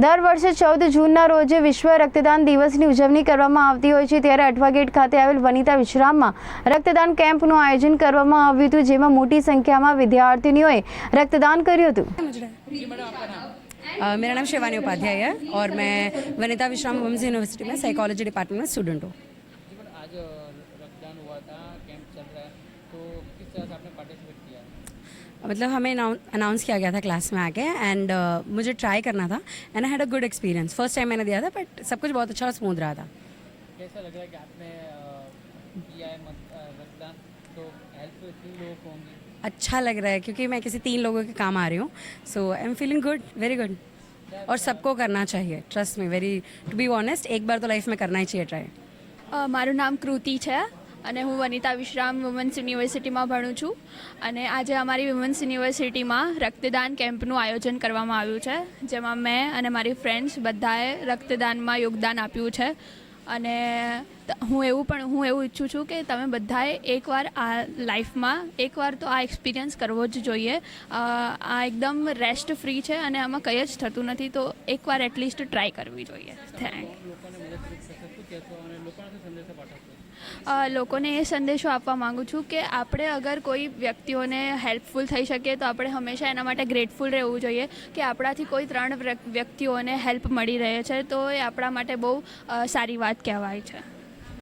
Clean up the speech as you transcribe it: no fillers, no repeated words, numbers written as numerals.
દર વર્ષે 14 જૂનના રોજ વિશ્વ રક્તદાન દિવસની ઉજવણી કરવામાં આવતી હોય છે, ત્યારે અઠવા ગેટ ખાતે આવેલ વનિતા વિશ્રામમાં રક્તદાન કેમ્પનું આયોજન કરવામાં આવ્યું હતું, જેમાં મોટી સંખ્યામાં વિદ્યાર્થીનીઓએ રક્તદાન કર્યું હતું। मेरा नाम शिवानी उपाध्याय है और मैं वनिता विश्राम वुमेन्स यूनिवर्सिटी में साइकोलॉजी डिपार्टमेंट में स्टूडेंट हूँ। आज रक्तदान हुआ था, कैंप चल रहा है, तो किस तरह से आपने पार्टिसिपेट किया? मतलब हमें अनाउंस किया गया था क्लास में आके एंड मुझे ट्राई करना था and I had a good experience. First time मैंने दिया था बट सब कुछ बहुत अच्छा और स्मूथ रहा था। कैसा लग रहा है कि आपने किया है रक्तदान, तो हेल्प 3 लोगों को होंगी? अच्छा लग रहा है क्योंकि मैं किसी 3 लोगों के काम आ रही हूँ, so I am feeling good, very good. और सबको करना चाहिए, ट्रस्ट में, वेरी टू बी ऑनेस्ट, एक बार तो लाइफ में करना ही चाहिए ट्राई। મારું નામ કૃતિ છે અને હું વનિતા વિશ્રામ વુમન્સ યુનિવર્સિટીમાં ભણું છું અને આજે અમારી વુમન્સ યુનિવર્સિટીમાં રક્તદાન કેમ્પનું આયોજન કરવામાં આવ્યું છે, જેમાં મેં અને મારી ફ્રેન્ડ્સ બધાએ રક્તદાનમાં યોગદાન આપ્યું છે અને હું એવું ઈચ્છું છું કે તમે બધાએ એકવાર આ લાઈફમાં એકવાર તો આ એક્સપિરિયન્સ કરવો જ જોઈએ। આ એકદમ રેસ્ટ ફ્રી છે અને આમાં કંઈ જ થતું નથી, તો એકવાર એટલીસ્ટ ટ્રાય કરવી જોઈએ। લોકોને એ સંદેશો આપવા માગું છું કે આપણે અગર કોઈ વ્યક્તિઓને હેલ્પફુલ થઈ શકીએ તો આપણે હંમેશા એના માટે ગ્રેટફુલ રહેવું જોઈએ કે આપણાથી કોઈ 3 વ્યક્તિઓને હેલ્પ મળી રહે છે, તો એ આપણા માટે બહુ સારી વાત કહેવાય છે।